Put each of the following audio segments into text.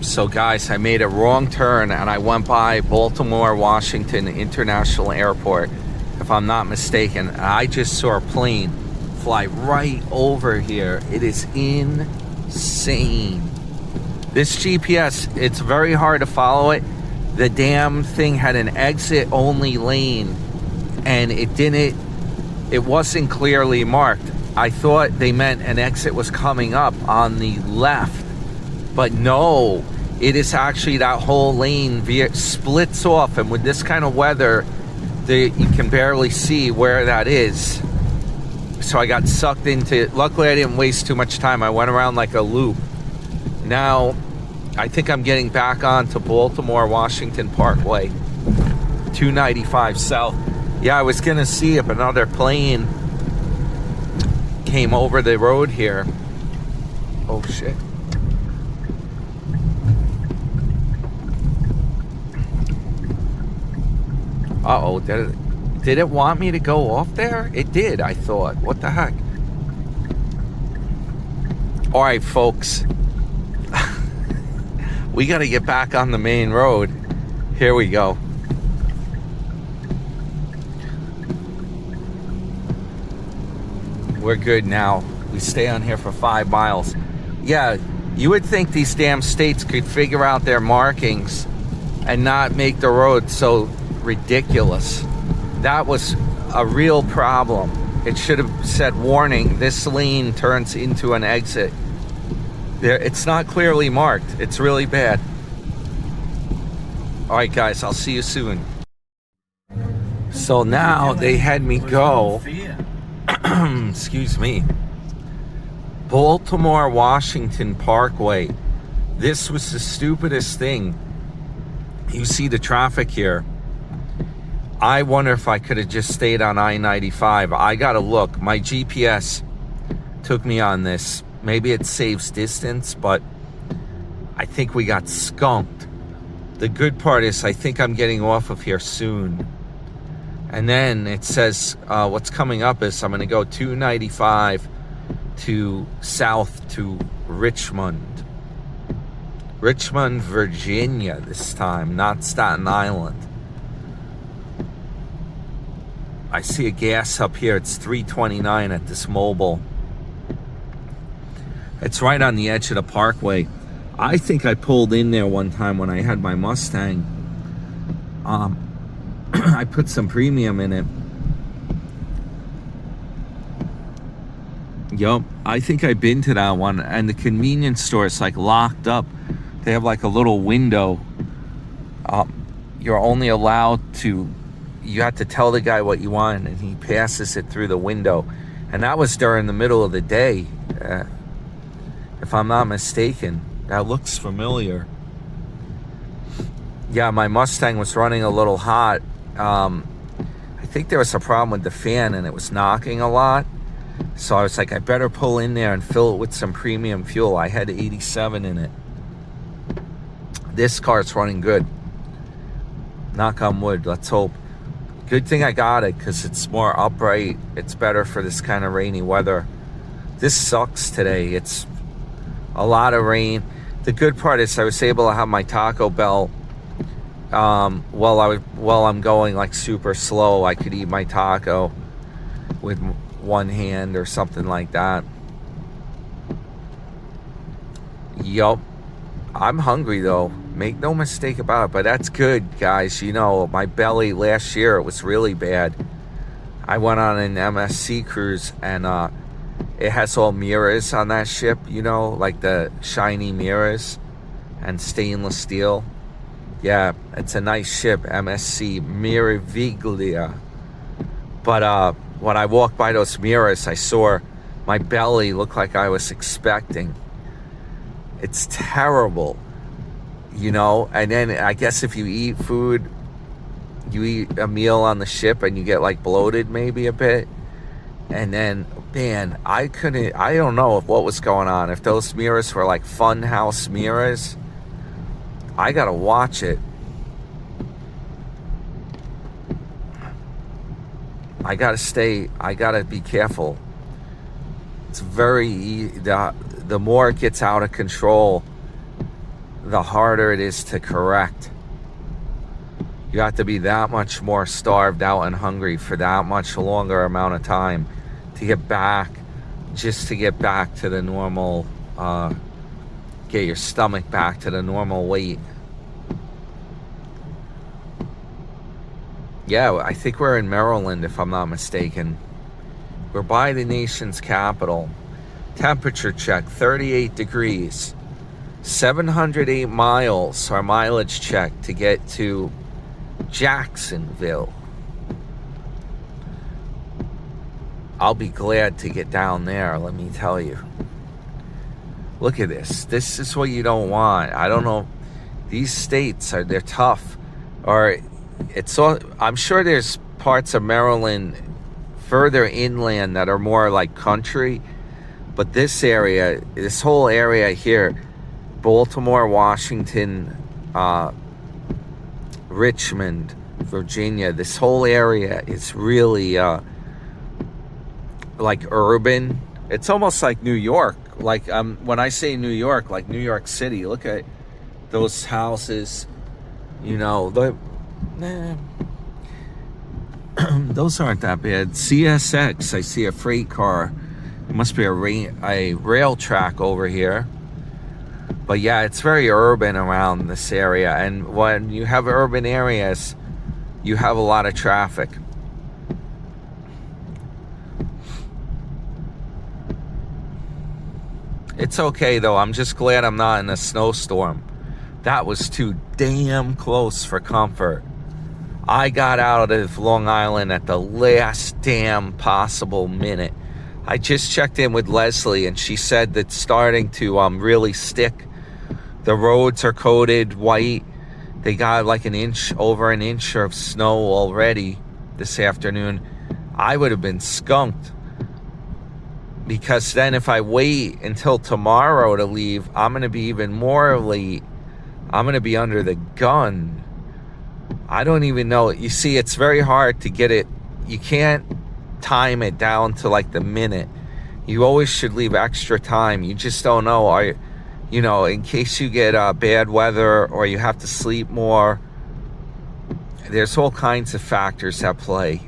So guys, I made a wrong turn and I went by Baltimore Washington International Airport, if I'm not mistaken. I just saw a plane fly right over here. It is insane. This GPS, it's very hard to follow it. The damn thing had an exit only lane and it wasn't clearly marked. I thought they meant an exit was coming up on the left, but no, it is actually that whole lane splits off, and with this kind of weather, you can barely see where that is. So I got sucked into it. Luckily, I didn't waste too much time. I went around like a loop. Now, I think I'm getting back onto Baltimore Washington Parkway, 295 South. Yeah, I was gonna see if another plane came over the road here. Oh shit. Uh-oh, did it want me to go off there? It did, I thought. What the heck? All right, folks. We got to get back on the main road. Here we go. We're good now. We stay on here for 5 miles. Yeah, you would think these damn states could figure out their markings and not make the road so ridiculous. That was a real problem. It should have said, warning, this lane turns into an exit. It's not clearly marked. It's really bad. All right, guys, I'll see you soon. So now they had me go, excuse me, Baltimore Washington Parkway. This was the stupidest thing. You see the traffic here. I wonder if I could have just stayed on I95. I gotta look. My GPS took me on this. Maybe it saves distance, but I think we got skunked. The good part is I think I'm getting off of here soon. And then it says what's coming up is I'm gonna go 295 to south to Richmond. Richmond, Virginia this time, not Staten Island. I see a gas up here. It's 329 at this mobile. It's right on the edge of the parkway. I think I pulled in there one time when I had my Mustang. I put some premium in it. Yup, I think I've been to that one. And the convenience store is like locked up. They have like a little window. You're only allowed to, you have to tell the guy what you want and he passes it through the window. And that was during the middle of the day, if I'm not mistaken. That looks familiar. Yeah, my Mustang was running a little hot. I think there was a problem with the fan and it was knocking a lot. So I was like, I better pull in there and fill it with some premium fuel. I had 87 in it. This car's running good. Knock on wood, let's hope. Good thing I got it because it's more upright. It's better for this kind of rainy weather. This sucks today. It's a lot of rain. The good part is I was able to have my Taco Bell while I'm going like super slow. I could eat my taco with one hand or something like that. Yup. I'm hungry though. Make no mistake about it, but that's good, guys. You know, my belly last year, it was really bad. I went on an MSC cruise and it has all mirrors on that ship, you know, like the shiny mirrors and stainless steel. Yeah, it's a nice ship, MSC Meraviglia. But when I walked by those mirrors, I saw my belly look like I was expecting. It's terrible, you know. And then I guess if you eat food, you eat a meal on the ship and you get like bloated maybe a bit. And then, man, I don't know what was going on. If those mirrors were like fun house mirrors, I gotta watch it. I gotta be careful. It's the more it gets out of control, the harder it is to correct. You have to be that much more starved out and hungry for that much longer amount of time to get back, just to get back to the normal, get your stomach back to the normal weight. Yeah, I think we're in Maryland, if I'm not mistaken. We're by the nation's capital. Temperature check, 38 degrees. 708 miles, our mileage check to get to Jacksonville. I'll be glad to get down there, let me tell you. Look at this. This is what you don't want. I don't know. These states they're tough. Or it's all, I'm sure there's parts of Maryland further inland that are more like country. But this area, this whole area here, Baltimore, Washington, Richmond, Virginia, this whole area is really like urban. It's almost like New York. Like when I say New York, like New York City, look at those houses, you know, those aren't that bad. CSX, I see a freight car. It must be a rail track over here. But yeah, it's very urban around this area. And when you have urban areas, you have a lot of traffic. It's okay though. I'm just glad I'm not in a snowstorm. That was too damn close for comfort. I got out of Long Island at the last damn possible minute. I just checked in with Leslie and she said that it's starting to really stick. The roads are coated white. They got like over an inch of snow already this afternoon. I would have been skunked. Because then if I wait until tomorrow to leave, I'm going to be even more late. I'm going to be under the gun. I don't even know. You see, it's very hard to get it. You can't time it down to like the minute. You always should leave extra time. You just don't know. You know, in case you get bad weather or you have to sleep more. There's all kinds of factors at play.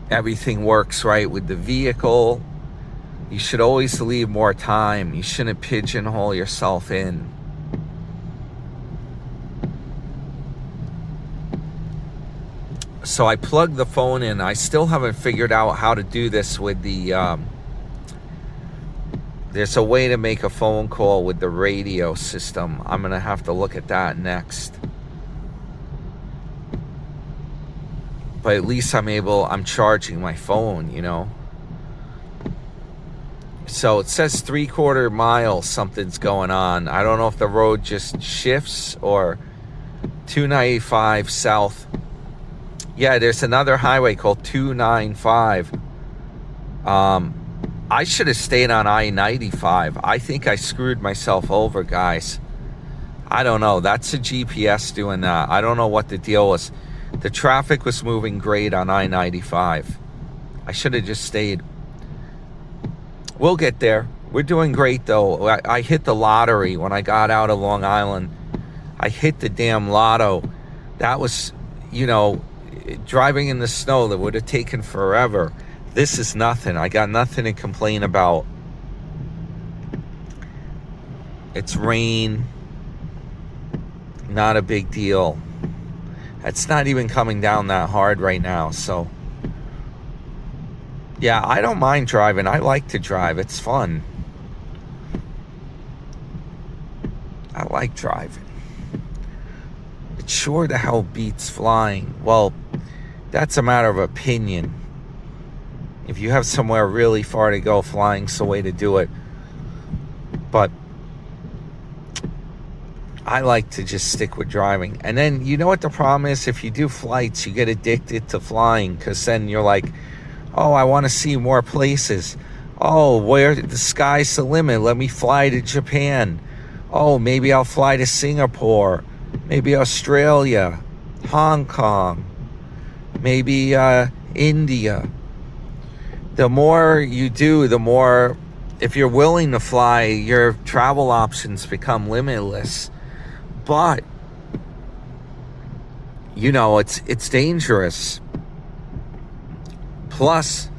Everything works right with the vehicle. You should always leave more time. You shouldn't pigeonhole yourself in. So I plugged the phone in. I still haven't figured out how to do this with the... there's a way to make a phone call with the radio system. I'm going to have to look at that next. But at least I'm charging my phone, you know. So it says 3/4 mile something's going on. I don't know if the road just shifts or 295 south. Yeah, there's another highway called 295. I should have stayed on I95. I think I screwed myself over, guys. I don't know. That's a GPS doing that. I don't know what the deal was. The traffic was moving great on I95. I should have just stayed. We'll get there. We're doing great, though. I hit the lottery when I got out of Long Island. I hit the damn lotto. That was, you know, driving in the snow, that would have taken forever. This is nothing. I got nothing to complain about. It's rain. Not a big deal. It's not even coming down that hard right now, so... Yeah, I don't mind driving. I like to drive. It's fun. I like driving. It sure the hell beats flying. Well, that's a matter of opinion. If you have somewhere really far to go, flying's the way to do it. But I like to just stick with driving. And then, you know what the problem is? If you do flights, you get addicted to flying. Because then you're like, oh, I want to see more places. Oh, where the sky's the limit. Let me fly to Japan. Oh, maybe I'll fly to Singapore. Maybe Australia. Hong Kong. Maybe India. The more you do, the more if you're willing to fly, your travel options become limitless. But, you know, it's dangerous. Plus,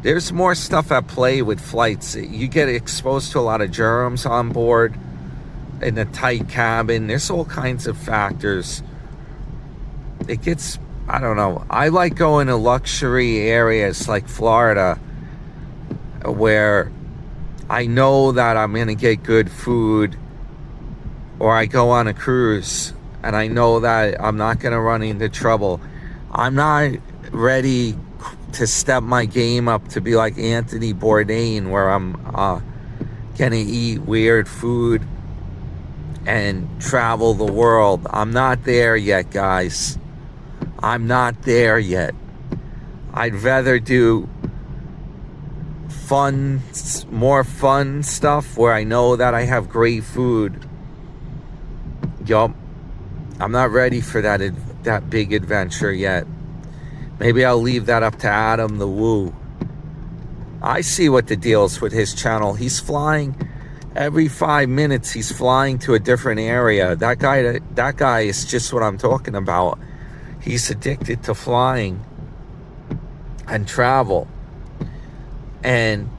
there's more stuff at play with flights. You get exposed to a lot of germs on board in a tight cabin. There's all kinds of factors. It gets, I don't know. I like going to luxury areas like Florida where I know that I'm going to get good food, or I go on a cruise and I know that I'm not going to run into trouble. I'm not ready to step my game up to be like Anthony Bourdain, where I'm gonna eat weird food and travel the world. I'm not there yet, guys. I'm not there yet. I'd rather do more fun stuff where I know that I have great food. Yup. I'm not ready for that big adventure yet. Maybe I'll leave that up to Adam the Woo. I see what the deal is with his channel. He's flying every 5 minutes. He's flying to a different area. That guy is just what I'm talking about. He's addicted to flying and travel. And,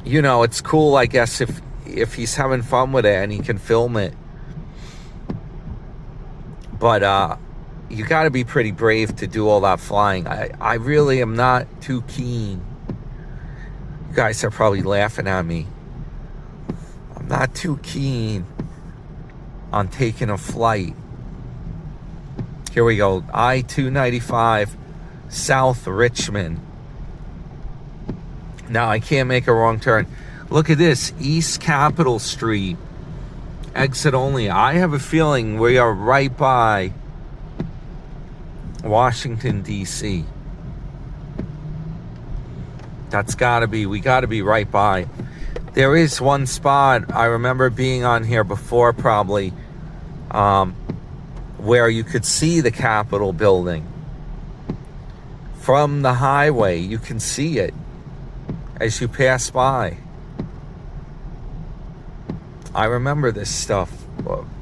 you know, it's cool, I guess, if he's having fun with it and he can film it. But, you got to be pretty brave to do all that flying. I really am not too keen. You guys are probably laughing at me. I'm not too keen on taking a flight. Here we go. I-295, South Richmond. Now, I can't make a wrong turn. Look at this. East Capitol Street. Exit only. I have a feeling we are right by Washington, D.C. That's gotta be, we gotta be right by. There is one spot, I remember being on here before probably, where you could see the Capitol building. From the highway, you can see it as you pass by. I remember this stuff.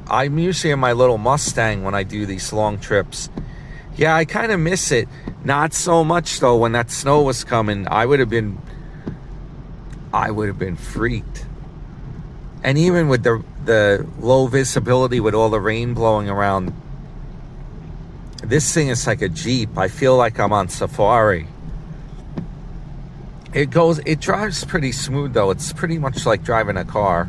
I'm usually in my little Mustang when I do these long trips. Yeah, I kind of miss it. Not so much though. When that snow was coming, I would have been freaked. And even with the low visibility, with all the rain blowing around, this thing is like a Jeep. I feel like I'm on safari. It drives pretty smooth though. It's pretty much like driving a car.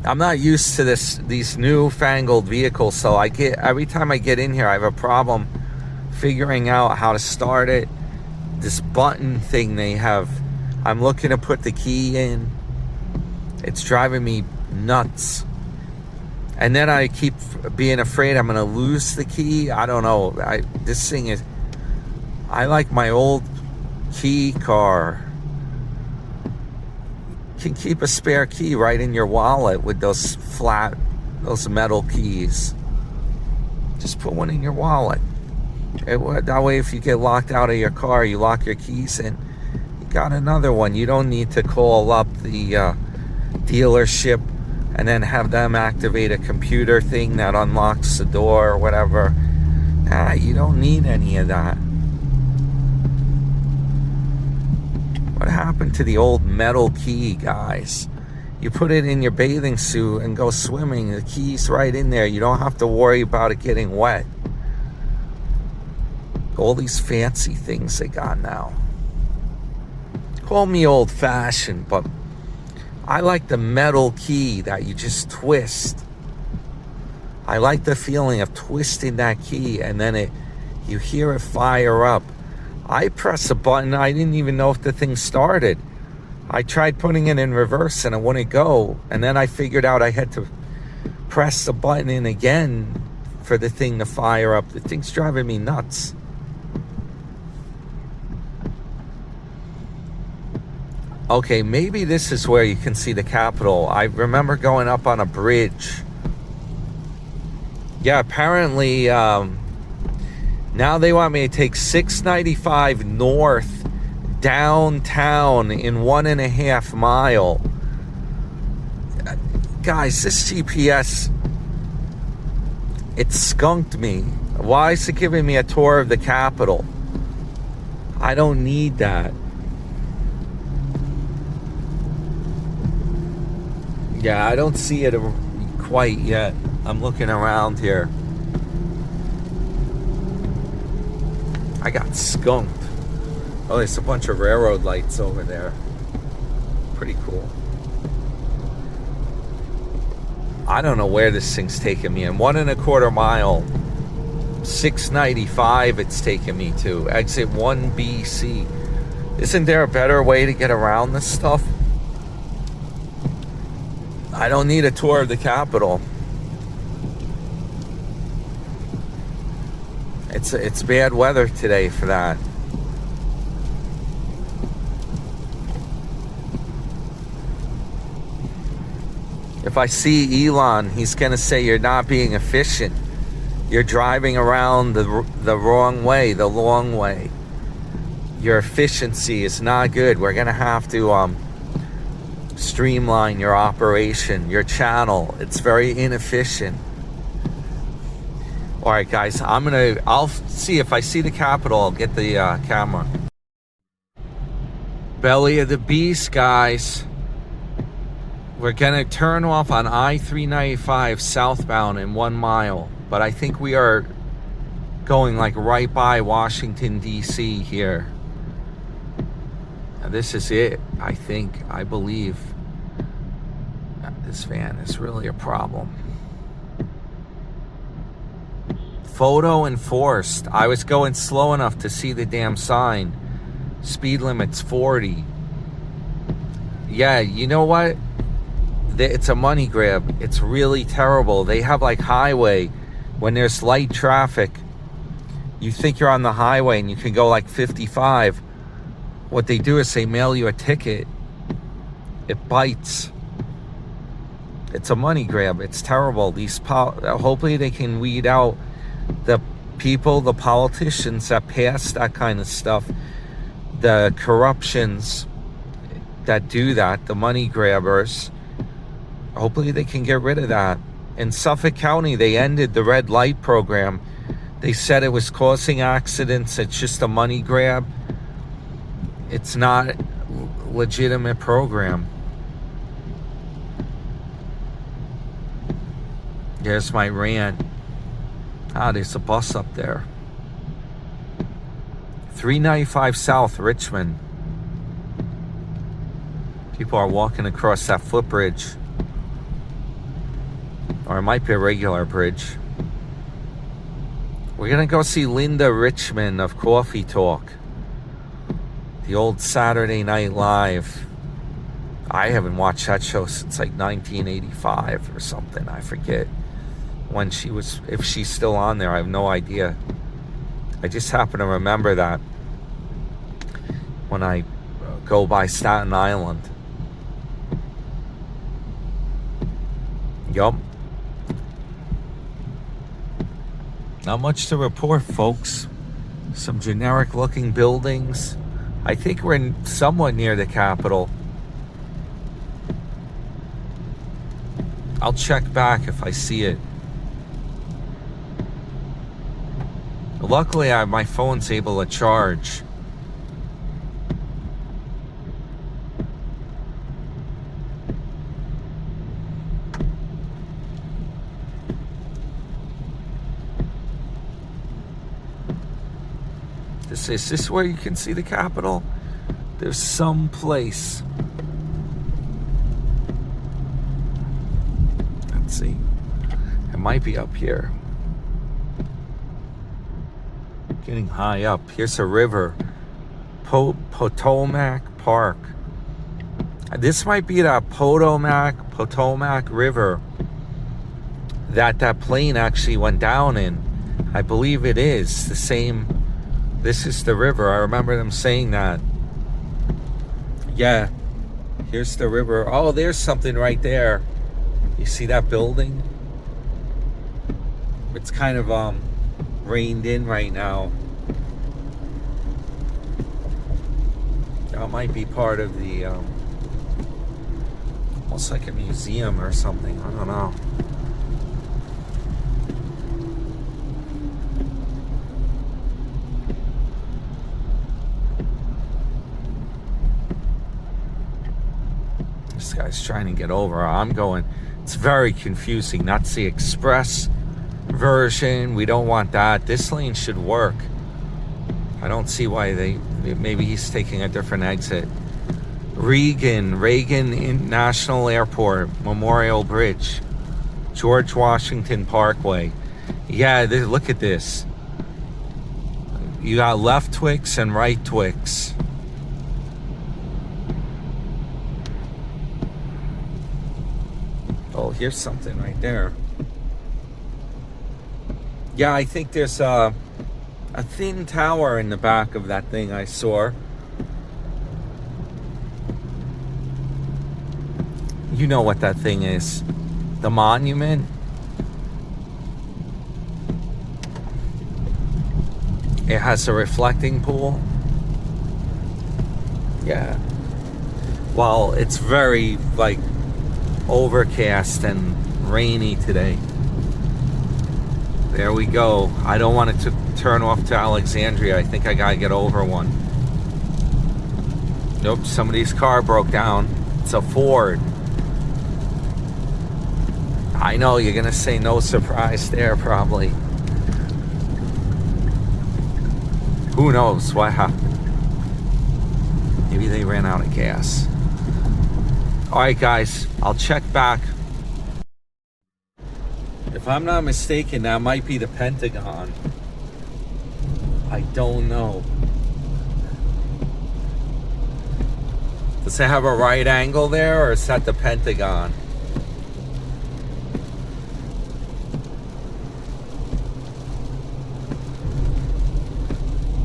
I'm not used to these newfangled vehicles, so every time I get in here, I have a problem figuring out how to start it. This button thing they have, I'm looking to put the key in. It's driving me nuts. And then I keep being afraid I'm going to lose the key. I don't know. This thing is, I like my old key car. Can keep a spare key right in your wallet with those metal keys. Just put one in your wallet. That way, if you get locked out of your car, you lock your keys in. You got another one. You don't need to call up the dealership and then have them activate a computer thing that unlocks the door or whatever. Nah, you don't need any of that. What happened to the old metal key, guys? You put it in your bathing suit and go swimming. The key's right in there. You don't have to worry about it getting wet. All these fancy things they got now. Call me old-fashioned, but I like the metal key that you just twist. I like the feeling of twisting that key and then you hear it fire up. I press a button, I didn't even know if the thing started. I tried putting it in reverse and it wouldn't go. And then I figured out I had to press the button in again for the thing to fire up. The thing's driving me nuts. Okay, maybe this is where you can see the Capitol. I remember going up on a bridge. Yeah, apparently, now they want me to take 695 north downtown in 1.5 mile. Guys, this GPS, it skunked me. Why is it giving me a tour of the Capitol? I don't need that. Yeah, I don't see it quite yet. I'm looking around here. I got skunked. Oh, there's a bunch of railroad lights over there. Pretty cool. I don't know where this thing's taking me. In 1.25 mile, 695 it's taking me to. Exit 1BC. Isn't there a better way to get around this stuff? I don't need a tour of the Capitol. It's bad weather today for that. If I see Elon, he's going to say you're not being efficient. You're driving around the wrong way, the long way. Your efficiency is not good. We're going to have to streamline your operation, your channel. It's very inefficient. All right, guys, I'll see if I see the Capitol. I'll get the camera. Belly of the beast, guys. We're gonna turn off on I-95 southbound in 1 mile, but I think we are going like right by Washington, D.C. here. And this is it, I believe. This van is really a problem. Photo enforced. I was going slow enough to see the damn sign. Speed limit's 40. Yeah, you know what? It's a money grab. It's really terrible. They have like highway. When there's light traffic, you think you're on the highway and you can go like 55. What they do is they mail you a ticket. It bites. It's a money grab. It's terrible. Hopefully they can weed out the people, the politicians that pass that kind of stuff, the corruptions that do that, the money grabbers. Hopefully they can get rid of that. In Suffolk County, they ended the red light program. They said it was causing accidents. It's just a money grab. It's not a legitimate program. There's my rant. Ah, there's a bus up there. 395 South, Richmond. People are walking across that footbridge. Or it might be a regular bridge. We're gonna go see Linda Richmond of Coffee Talk. The old Saturday Night Live. I haven't watched that show since like 1985 or something. I forget when she was, if she's still on there. I have no idea. I just happen to remember that when I go by Staten Island. Yup. Not much to report, folks. Some generic looking buildings. I think we're somewhat near the Capitol. I'll check back if I see it. Luckily, my phone's able to charge. Is this where you can see the Capitol? There's some place. Let's see. It might be up here. Getting high up. Here's a river. Potomac Park. This might be the Potomac River that plane actually went down in. I believe it is the same. This is the river. I remember them saying that. Yeah. Here's the river. Oh, there's something right there. You see that building? It's kind of rained in right now. That might be part of the, almost like a museum or something. I don't know. This guy's trying to get over. I'm going. It's very confusing. That's the express version. We don't want that. This lane should work. I don't see why maybe he's taking a different exit. Reagan National Airport, Memorial Bridge, George Washington Parkway. Yeah, look at this. You got left Twix and right Twix. Oh, here's something right there. Yeah, I think there's a thin tower in the back of that thing I saw. You know what that thing is. The monument. It has a reflecting pool. Yeah. Well, it's very, like, overcast and rainy today. There we go. I don't want it to turn off to Alexandria. I think I gotta get over one. Nope, somebody's car broke down. It's a Ford. I know, you're gonna say no surprise there, probably. Who knows what happened? Maybe they ran out of gas. Alright guys, I'll check back. If I'm not mistaken, that might be the Pentagon. I don't know. Does it have a right angle there, or is that the Pentagon?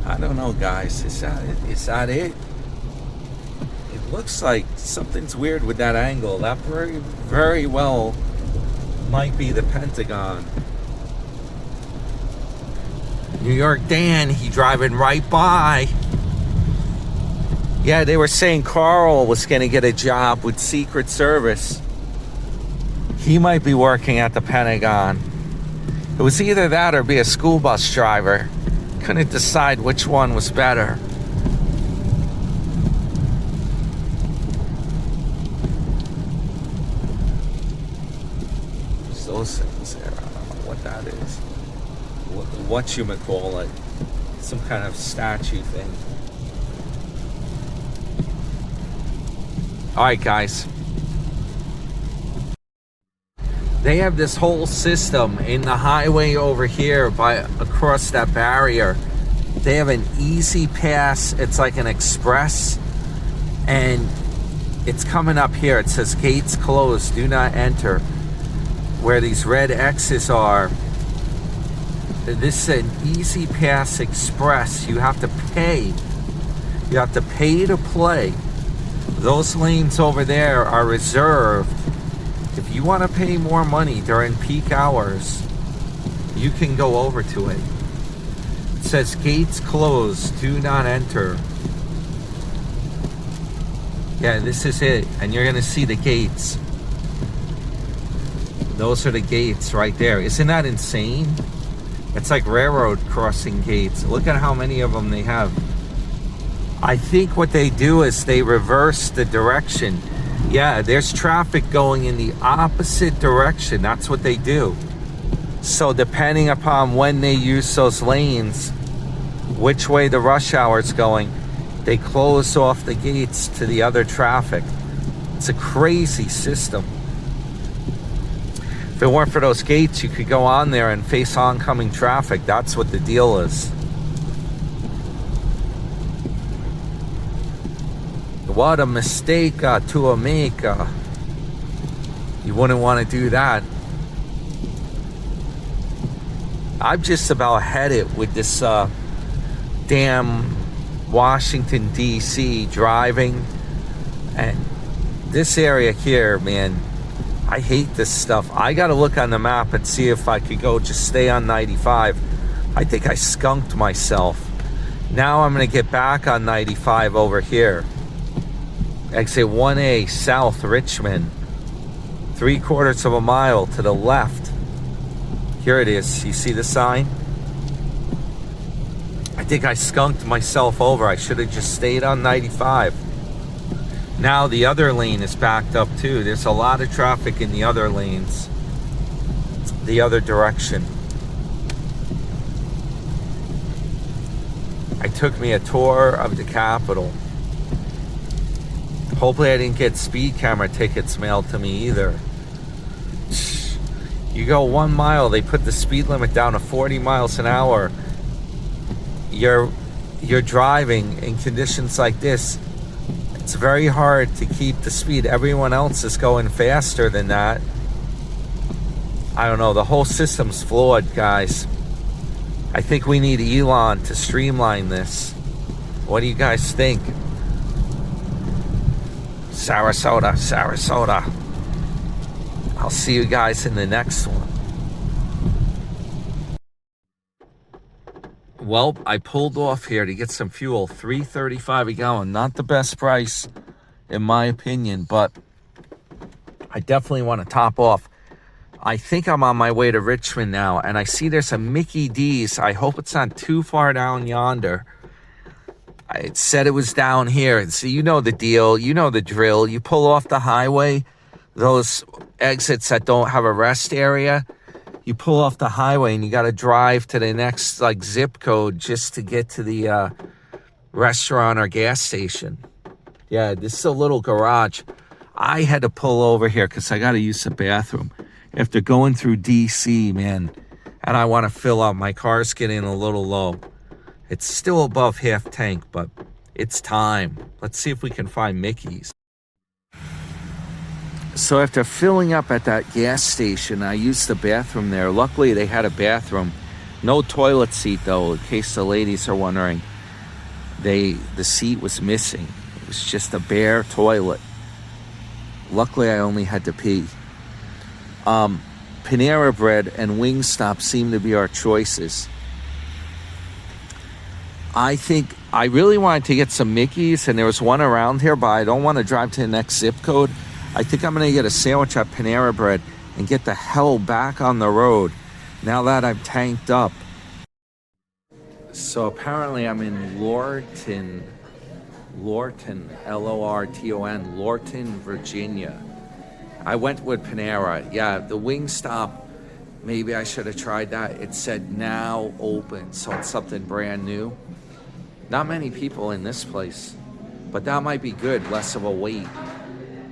I don't know, guys. Is that it? It looks like something's weird with that angle. That very well might be the Pentagon. New York Dan, he driving right by. Yeah, they were saying Carl was gonna get a job with Secret Service. He might be working at the Pentagon. It was either that or be a school bus driver. Couldn't decide which one was better. Those things there, I don't know what that is. What you might call it. Some kind of statue thing. Alright guys. They have this whole system in the highway over here across that barrier. They have an easy pass. It's like an express. And it's coming up here. It says gates closed, do not enter. Where these red X's are, this is an easy pass express. You have to pay. You have to pay to play. Those lanes over there are reserved. If you want to pay more money during peak hours, you can go over to it. It says gates closed, do not enter. Yeah, this is it. And you're going to see the gates. Those are the gates right there. Isn't that insane? It's like railroad crossing gates. Look at how many of them they have. I think what they do is they reverse the direction. Yeah, there's traffic going in the opposite direction. That's what they do. So depending upon when they use those lanes, which way the rush hour is going, they close off the gates to the other traffic. It's a crazy system. If it weren't for those gates, you could go on there and face oncoming traffic. That's what the deal is. What a mistake to make. You wouldn't want to do that. I'm just about headed with this damn Washington, D.C. driving. And this area here, man, I hate this stuff. I gotta look on the map and see if I could go just stay on 95. I think I skunked myself. Now I'm gonna get back on 95 over here. Exit 1A, South Richmond. 3/4 of a mile to the left. Here it is. You see the sign? I think I skunked myself over. I should have just stayed on 95. Now the other lane is backed up too. There's a lot of traffic in the other lanes. The other direction. It took me a tour of the Capitol. Hopefully I didn't get speed camera tickets mailed to me either. You go 1 mile, they put the speed limit down to 40 miles an hour. You're driving in conditions like this. It's very hard to keep the speed. Everyone else is going faster than that. I don't know, the whole system's flawed, guys. I think we need Elon to streamline this. What do you guys think? Sarasota, Sarasota. I'll see you guys in the next one. Well, I pulled off here to get some fuel. $3.35 a gallon. Not the best price, in my opinion, but I definitely want to top off. I think I'm on my way to Richmond now, and I see there's a Mickey D's. I hope it's not too far down yonder. It said it was down here. So you know the deal. You know the drill. You pull off the highway, those exits that don't have a rest area, you pull off the highway and you got to drive to the next like zip code just to get to the restaurant or gas station. Yeah, this is a little garage. I had to pull over here because I got to use the bathroom after going through DC, man. And I want to fill up. My car's getting a little low. It's still above half tank, but it's time. Let's see if we can find Mickey's. So after filling up at that gas station, I used the bathroom there. Luckily, they had a bathroom. No toilet seat, though, in case the ladies are wondering. The seat was missing. It was just a bare toilet. Luckily, I only had to pee. Panera Bread and Wingstop seem to be our choices. I think I really wanted to get some Mickey's, and there was one around here, but I don't want to drive to the next zip code. I think I'm going to get a sandwich at Panera Bread and get the hell back on the road now that I'm tanked up. So apparently I'm in Lorton, Lorton, Lorton, Virginia. I went with Panera. Yeah, the Wingstop, maybe I should have tried that. It said now open, so it's something brand new. Not many people in this place, but that might be good, less of a wait.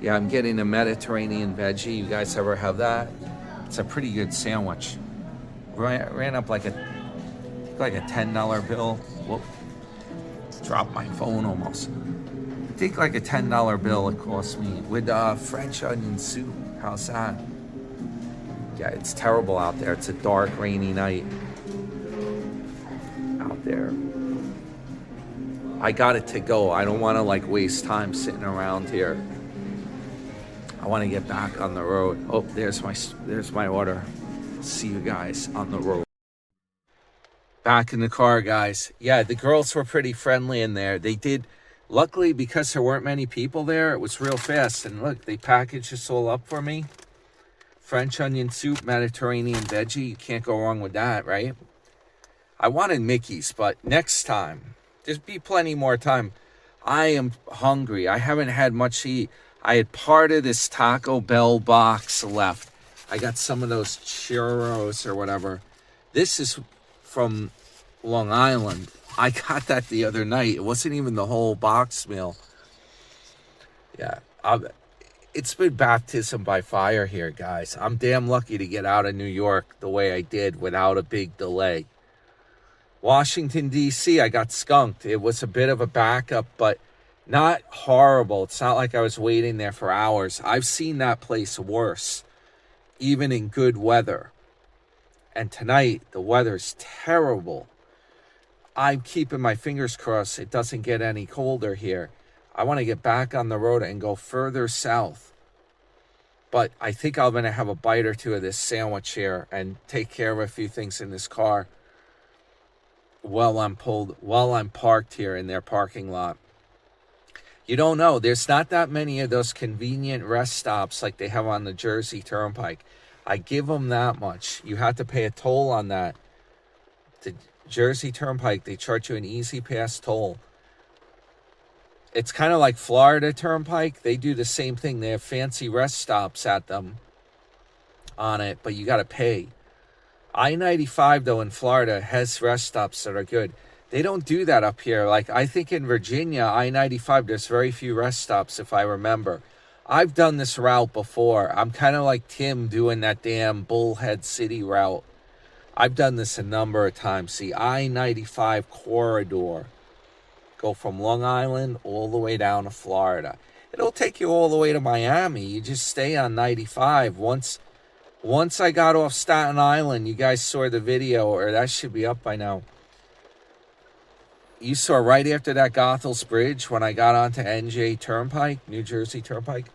Yeah, I'm getting a Mediterranean veggie. You guys ever have that? It's a pretty good sandwich. Ran up like a $10 bill. Whoop. Dropped my phone almost. I think like a $10 bill it cost me with French onion soup. How's that? Yeah, it's terrible out there. It's a dark, rainy night out there. I got it to go. I don't want to like waste time sitting around here. I want to get back on the road. Oh, there's my order. See you guys on the road. Back in the car, guys. Yeah, the girls were pretty friendly in there. They did, luckily, because there weren't many people there, it was real fast. And look, they packaged this all up for me. French onion soup, Mediterranean veggie. You can't go wrong with that, right? I wanted Mickey's, but next time. There'll be plenty more time. I am hungry. I haven't had much to eat. I had part of this Taco Bell box left. I got some of those churros or whatever. This is from Long Island. I got that the other night. It wasn't even the whole box meal. Yeah, it's been baptism by fire here, guys. I'm damn lucky to get out of New York the way I did without a big delay. Washington, D.C., I got skunked. It was a bit of a backup, but not horrible. It's not like I was waiting there for hours. I've seen that place worse, even in good weather. And tonight, the weather's terrible. I'm keeping my fingers crossed it doesn't get any colder here. I want to get back on the road and go further south. But I think I'm going to have a bite or two of this sandwich here and take care of a few things in this car while I'm parked here in their parking lot. You don't know. There's not that many of those convenient rest stops like they have on the Jersey Turnpike. I give them that much. You have to pay a toll on that. The Jersey Turnpike, they charge you an Easy Pass toll. It's kind of like Florida Turnpike. They do the same thing. They have fancy rest stops at them on it, but you got to pay. I-95, though, in Florida has rest stops that are good. They don't do that up here. Like, I think in Virginia, I-95, there's very few rest stops, if I remember. I've done this route before. I'm kind of like Tim doing that damn Bullhead City route. I've done this a number of times. The I-95 corridor. Go from Long Island all the way down to Florida. It'll take you all the way to Miami. You just stay on 95. Once I got off Staten Island, you guys saw the video, or that should be up by now. You saw right after that Goethals Bridge when I got onto NJ Turnpike, New Jersey Turnpike.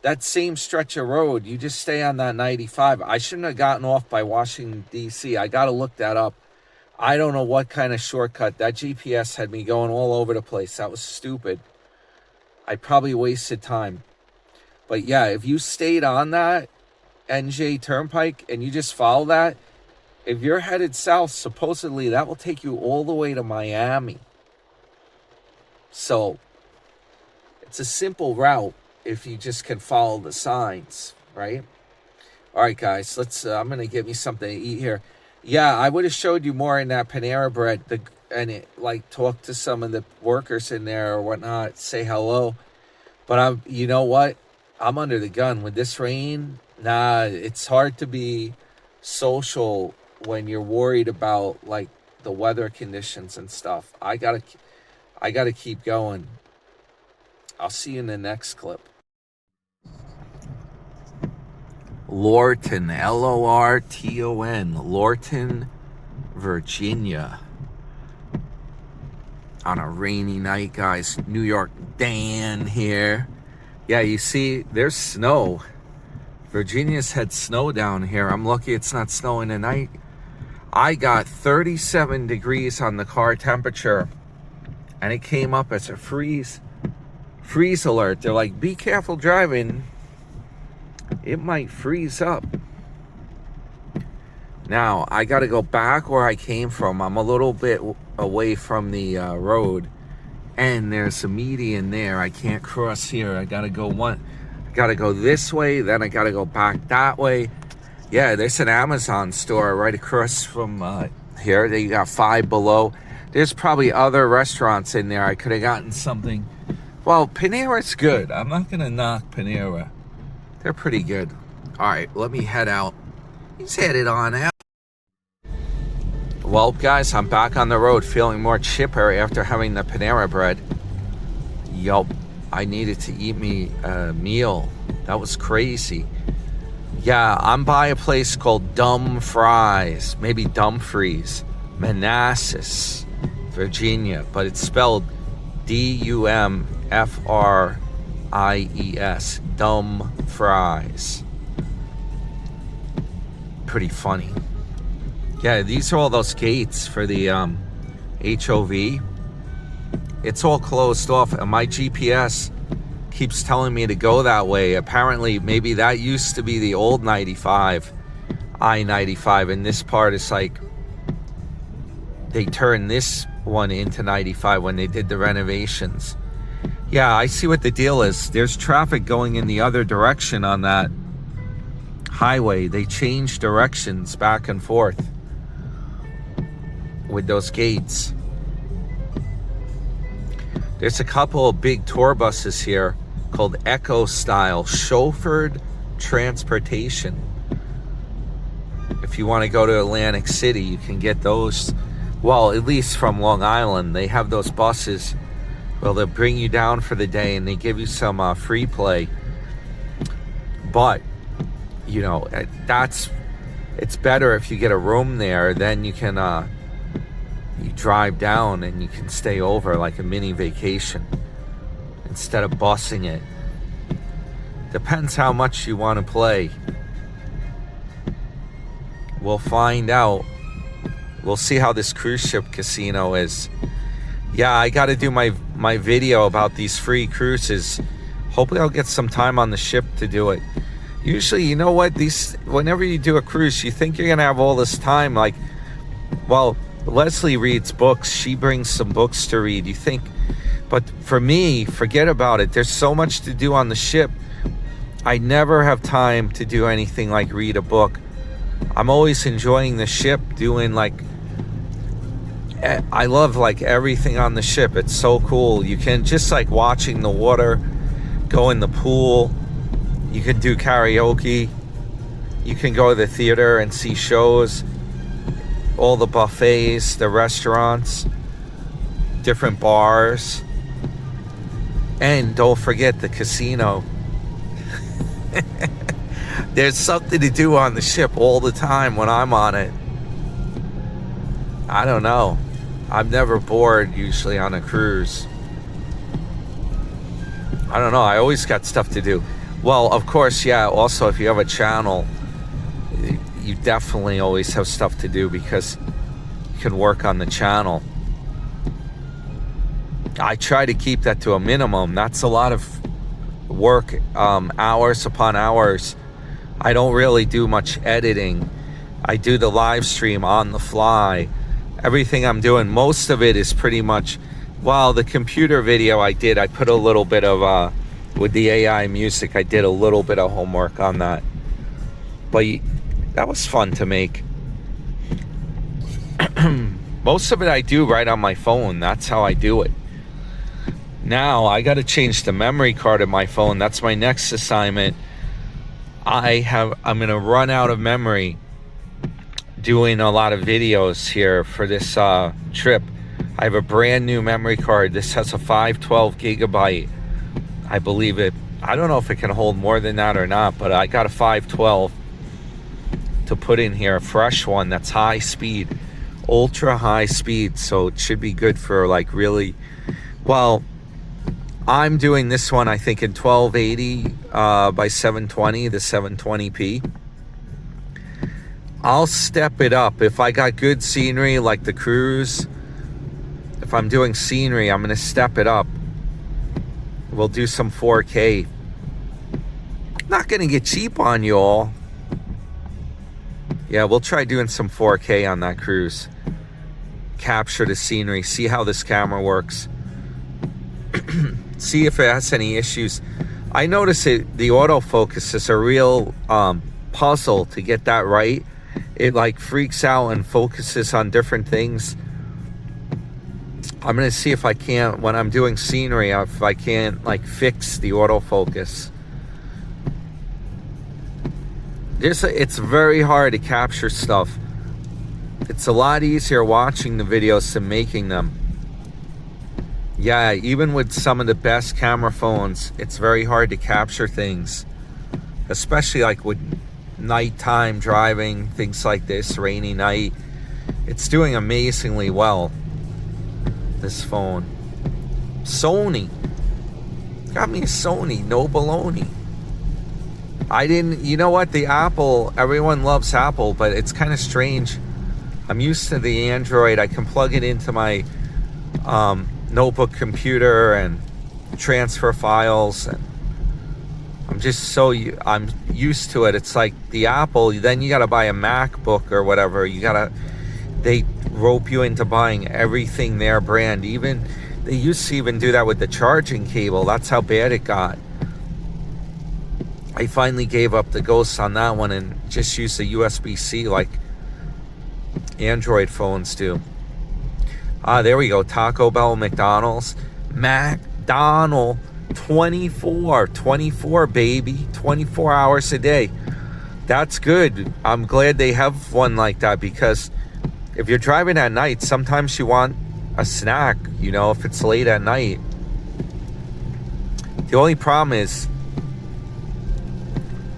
That same stretch of road, you just stay on that 95. I shouldn't have gotten off by Washington, D.C. I got to look that up. I don't know what kind of shortcut. That GPS had me going all over the place. That was stupid. I probably wasted time. But yeah, if you stayed on that NJ Turnpike and you just follow that, if you're headed south, supposedly that will take you all the way to Miami. So it's a simple route if you just can follow the signs, right? All right, guys, I'm going to get me something to eat here. Yeah, I would have showed you more in that Panera bread, talk to some of the workers in there or whatnot, say hello. But you know what? I'm under the gun with this rain. Nah, it's hard to be social when you're worried about like the weather conditions and stuff. I gotta keep going. I'll see you in the next clip. Lorton, Lorton, Lorton, Virginia. On a rainy night, guys. New York Dan here. Yeah, you see, there's snow. Virginia's had snow down here. I'm lucky it's not snowing tonight. I got 37 degrees on the car temperature, and it came up as a freeze alert. They're like, be careful driving. It might freeze up. Now, I got to go back where I came from. I'm a little bit away from the road, and there's a median there. I can't cross here. I got to go this way, then I got to go back that way. Yeah, there's an Amazon store right across from here. They got Five Below. There's probably other restaurants in there. I could have gotten something. Well, Panera's good. I'm not going to knock Panera. They're pretty good. All right, let me head out. He's headed on out. Well, guys, I'm back on the road feeling more chipper after having the Panera bread. Yup, I needed to eat me a meal. That was crazy. Yeah, I'm by a place called Dumfries, maybe Dumfries, Manassas, Virginia, but it's spelled Dumfries, Dumfries. Pretty funny. Yeah, these are all those gates for the HOV. It's all closed off, and my GPS keeps telling me to go that way. Apparently, maybe that used to be the old 95, I-95, and this part is like, they turned this one into 95 when they did the renovations. Yeah, I see what the deal is. There's traffic going in the other direction on that highway. They change directions back and forth with those gates. There's a couple of big tour buses here called Echo Style, chauffeured transportation. If you want to go to Atlantic City, you can get those. Well, at least from Long Island, they have those buses. Well, they'll bring you down for the day and they give you some free play. But, you know, it's better if you get a room there. Then you can you drive down and you can stay over like a mini vacation instead of busing it. Depends how much you want to play. We'll find out. We'll see how this cruise ship casino is. Yeah, I got to do my video about these free cruises. Hopefully I'll get some time on the ship to do it. Usually, you know what, whenever you do a cruise, you think you're gonna have all this time. Like, well, Leslie reads books. She brings some books to read. You think, but for me, forget about it. There's so much to do on the ship. I never have time to do anything like read a book. I'm always enjoying the ship, doing like, I love like everything on the ship. It's so cool. You can just like watching the water, go in the pool. You can do karaoke. You can go to the theater and see shows. All the buffets, the restaurants, different bars. And don't forget the casino. There's something to do on the ship all the time when I'm on it. I don't know. I'm never bored usually on a cruise. I don't know. I always got stuff to do. Well, of course, yeah. Also, if you have a channel, you definitely always have stuff to do because you can work on the channel. I try to keep that to a minimum. That's a lot of work, hours upon hours. I don't really do much editing. I do the live stream on the fly. Everything I'm doing, most of it is pretty much, well, the computer video I put a little bit of, with the AI music, I did a little bit of homework on that. But that was fun to make. Most of it I do right on my phone. That's how I do it. Now I got to change the memory card in my phone. That's my next assignment. I'm gonna run out of memory doing a lot of videos here for this trip. I have a brand new memory card. This has a 512 gigabyte. I believe it. I don't know if it can hold more than that or not, but I got a 512 to put in here, a fresh one that's high speed, ultra high speed. So it should be good for like really, well, I'm doing this one, I think, in 1280 by 720, the 720p. I'll step it up. If I got good scenery like the cruise, if I'm doing scenery, I'm going to step it up. We'll do some 4K. Not going to get cheap on you all. Yeah, we'll try doing some 4K on that cruise. Capture the scenery, see how this camera works. See if it has any issues. I notice the autofocus is a real puzzle to get that right. It like freaks out and focuses on different things. I'm gonna see if I can't, when I'm doing scenery, if I can't like fix the autofocus. It's very hard to capture stuff. It's a lot easier watching the videos than making them. Yeah, even with some of the best camera phones, it's very hard to capture things. Especially like with nighttime driving, things like this, rainy night. It's doing amazingly well, this phone. Sony. Got me a Sony, no baloney. You know what, the Apple, everyone loves Apple, but it's kind of strange. I'm used to the Android. I can plug it into my notebook computer and transfer files, and I'm used to it. It's like the Apple, then you got to buy a MacBook or whatever. They rope you into buying everything their brand. Even they used to even do that with the charging cable. That's how bad it got. I finally gave up the ghost on that one and just used a USB-C like Android phones do. There we go. Taco Bell, McDonald's. 24 baby, 24 hours a day. That's good. I'm glad they have one like that, because if you're driving at night, sometimes you want a snack, you know, if it's late at night. The only problem is,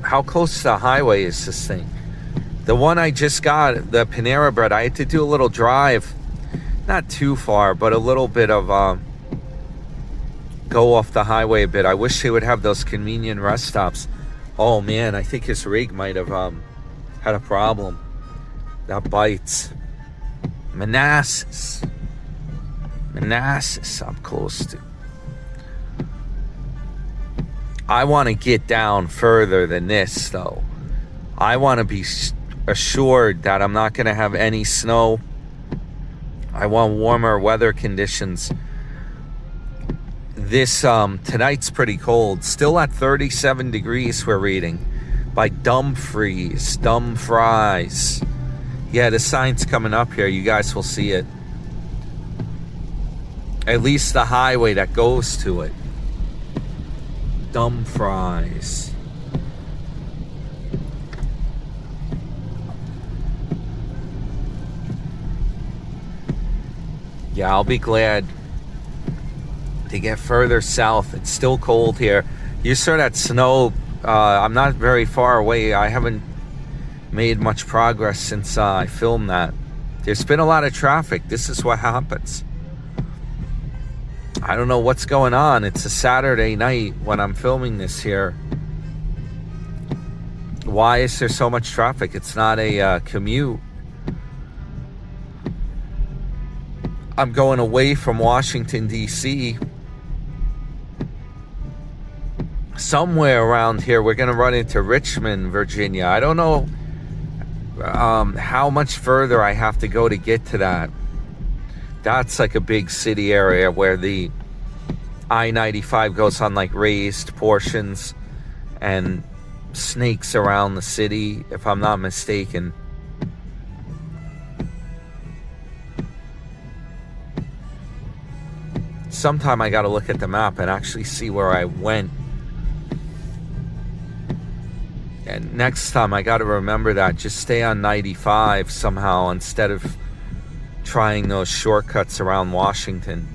how close to the highway is this thing? The one I just got, the Panera bread, I had to do a little drive. Not too far, but a little bit of go off the highway a bit. I wish they would have those convenient rest stops. Oh man, I think his rig might have had a problem. That bites. Manassas. Manassas I'm close to. I want to get down further than this, though. I want to be assured that I'm not going to have any snow. I want warmer weather conditions. This tonight's pretty cold. Still at 37 degrees we're reading by Dumfries. Yeah, the sign's coming up here. You guys will see it. At least the highway that goes to it. Dumfries. Yeah, I'll be glad to get further south. It's still cold here. You saw that snow. I'm not very far away. I haven't made much progress since I filmed that. There's been a lot of traffic. This is what happens. I don't know what's going on. It's a Saturday night when I'm filming this here. Why is there so much traffic? It's not a commute. I'm going away from Washington, D.C. Somewhere around here, we're going to run into Richmond, Virginia. I don't know how much further I have to go to get to that. That's like a big city area where the I95 goes on like raised portions and snakes around the city, if I'm not mistaken. Sometime I got to look at the map and actually see where I went. And next time I got to remember that. Just stay on 95 somehow instead of trying those shortcuts around Washington.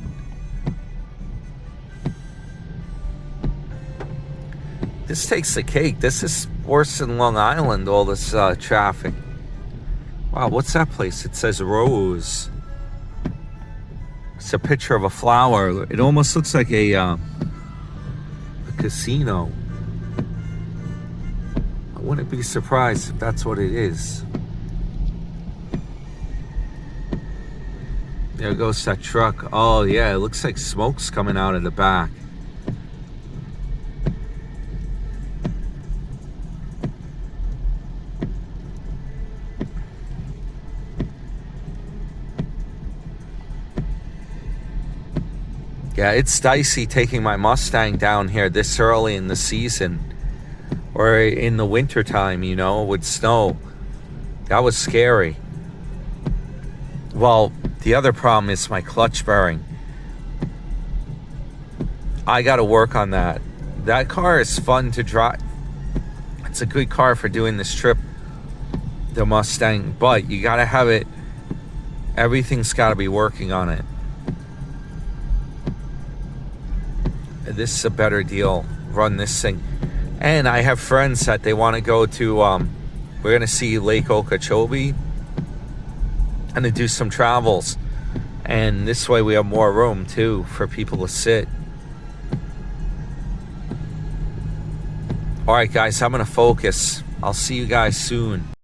This takes the cake. This is worse than Long Island, all this traffic. Wow, what's that place? It says Rose. It's a picture of a flower. It almost looks like a casino. I wouldn't be surprised if that's what it is. There goes that truck. Oh yeah, it looks like smoke's coming out of the back. Yeah, it's dicey taking my Mustang down here this early in the season. Or in the winter time, you know, with snow. That was scary. Well, the other problem is my clutch bearing. I got to work on that. That car is fun to drive. It's a good car for doing this trip, the Mustang. But you got to have it. Everything's got to be working on it. This is a better deal. Run this thing. And I have friends that they want to go to, we're going to see Lake Okeechobee and to do some travels. And this way we have more room too for people to sit. All right, guys, I'm going to focus. I'll see you guys soon.